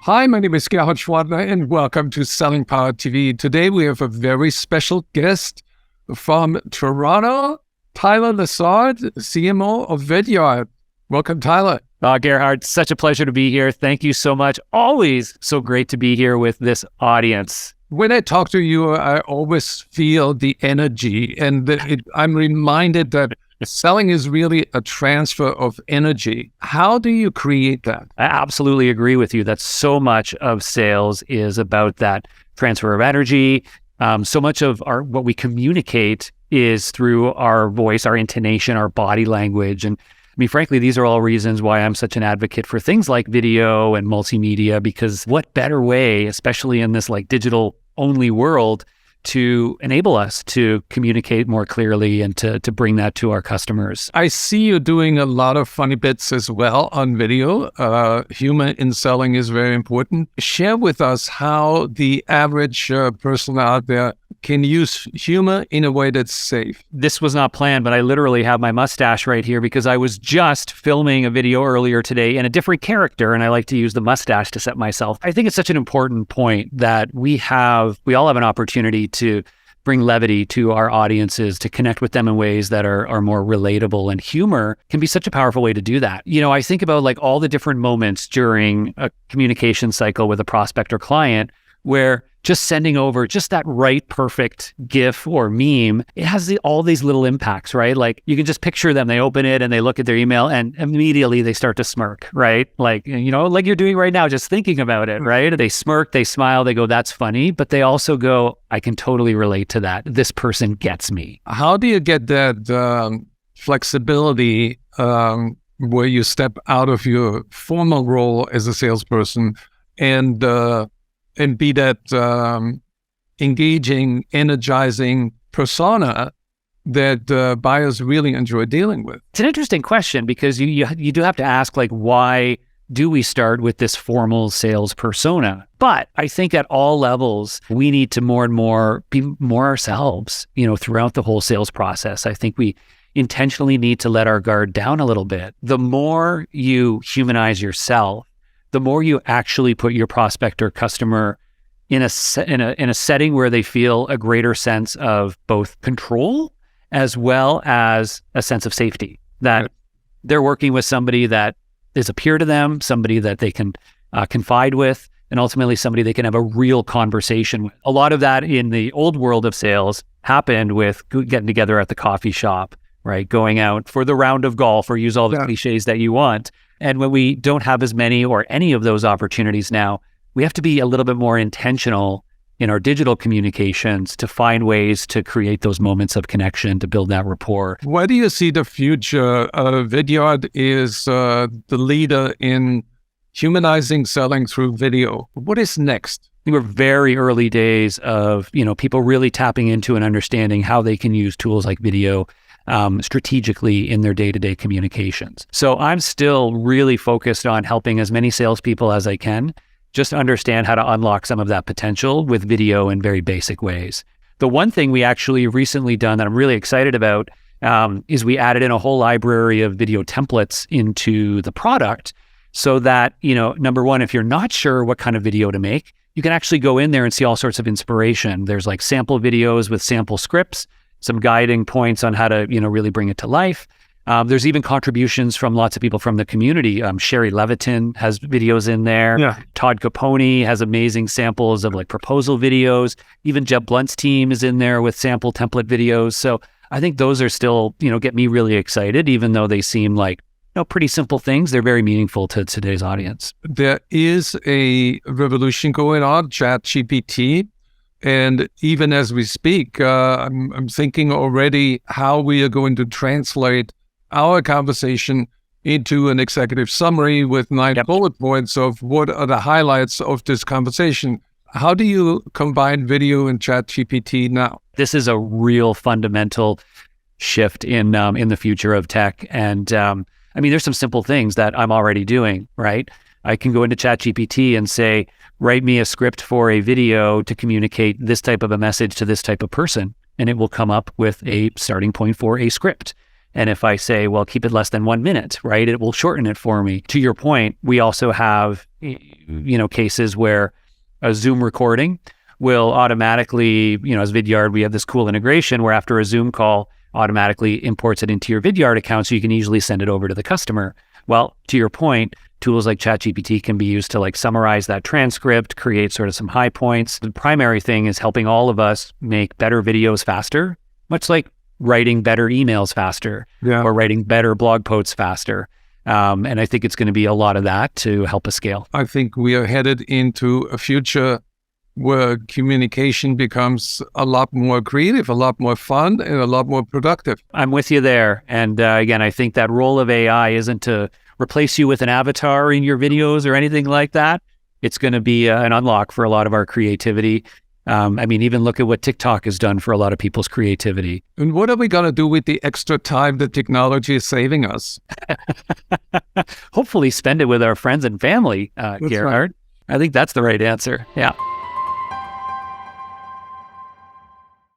Hi, my name is Gerhard Gschwandtner and welcome to Selling Power TV. Today we have a very special guest from Toronto, Tyler Lessard, CMO of Vidyard. Welcome, Tyler. Gerhard, such a pleasure to be here. Thank you so much. Always so great to be here with this audience. When I talk to you, I always feel the energy, and I'm reminded that selling is really a transfer of energy. How do you create that? I absolutely agree with you that so much of sales is about that transfer of energy. So much of what we communicate is through our voice, our intonation, our body language. And I mean, frankly, these are all reasons why I'm such an advocate for things like video and multimedia, because what better way, especially in this like digital only world, to enable us to communicate more clearly and to bring that to our customers. I see you doing a lot of funny bits as well on video. Humor in selling is very important. Share with us how the average person out there can use humor in a way that's safe. This was not planned, but I literally have my mustache right here because I was just filming a video earlier today in a different character, and I like to use the mustache to set myself. I think it's such an important point that we all have an opportunity to bring levity to our audiences, to connect with them in ways that are more relatable, and humor can be such a powerful way to do that. You know, I think about like all the different moments during a communication cycle with a prospect or client where just sending over just that right, perfect GIF or meme, it has all these little impacts, right? Like you can just picture them, they open it and they look at their email and immediately they start to smirk, right? Like, you know, like you're doing right now, just thinking about it, right? They smirk, they smile, they go, that's funny, but they also go, I can totally relate to that. This person gets me. How do you get that flexibility where you step out of your formal role as a salesperson and be that engaging, energizing persona that buyers really enjoy dealing with? It's an interesting question because you do have to ask, like, why do we start with this formal sales persona? But I think at all levels, we need to more and more be more ourselves, you know, throughout the whole sales process. I think we intentionally need to let our guard down a little bit. The more you humanize yourself, the more you actually put your prospect or customer in a setting where they feel a greater sense of both control as well as a sense of safety, that they're working with somebody that is a peer to them, somebody that they can confide with, and ultimately somebody they can have a real conversation with. A lot of that in the old world of sales happened with getting together at the coffee shop, right? Going out for the round of golf, or use all the cliches that you want. And when we don't have as many or any of those opportunities now, we have to be a little bit more intentional in our digital communications to find ways to create those moments of connection, to build that rapport. Where do you see the future? Vidyard is the leader in humanizing selling through video. What is next? We're very early days of, you know, people really tapping into and understanding how they can use tools like video strategically in their day-to-day communications. So I'm still really focused on helping as many salespeople as I can just understand how to unlock some of that potential with video in very basic ways. The one thing we actually recently done that I'm really excited about is we added in a whole library of video templates into the product so that, you know, number one, if you're not sure what kind of video to make, you can actually go in there and see all sorts of inspiration. There's like sample videos with sample scripts, some guiding points on how to, you know, really bring it to life. There's even contributions from lots of people from the community. Shari Levitin has videos in there. Yeah. Todd Capone has amazing samples of like proposal videos. Even Jeb Blunt's team is in there with sample template videos. So I think those are still, you know, get me really excited, even though they seem like, you know, pretty simple things. They're very meaningful to today's audience. There is a revolution going on, ChatGPT. And even as we speak, I'm thinking already how we are going to translate our conversation into an executive summary with 9 bullet points of what are the highlights of this conversation. How do you combine video and ChatGPT now? This is a real fundamental shift in the future of tech. And I mean, there's some simple things that I'm already doing, right? I can go into ChatGPT and say, write me a script for a video to communicate this type of a message to this type of person. And it will come up with a starting point for a script. And if I say, well, keep it less than 1 minute, right, it will shorten it for me. To your point, we also have, cases where a Zoom recording will automatically, as Vidyard, we have this cool integration where after a Zoom call, automatically imports it into your Vidyard account so you can easily send it over to the customer. Well, to your point, tools like ChatGPT can be used to like summarize that transcript, create sort of some high points. The primary thing is helping all of us make better videos faster, much like writing better emails faster or writing better blog posts faster. And I think it's going to be a lot of that to help us scale. I think we are headed into a future where communication becomes a lot more creative, a lot more fun, and a lot more productive. I'm with you there. And again, I think that role of AI isn't to replace you with an avatar in your videos or anything like that. It's going to be an unlock for a lot of our creativity. Even look at what TikTok has done for a lot of people's creativity. And what are we going to do with the extra time that technology is saving us? Hopefully spend it with our friends and family, Gerhard. Right. I think that's the right answer. Yeah.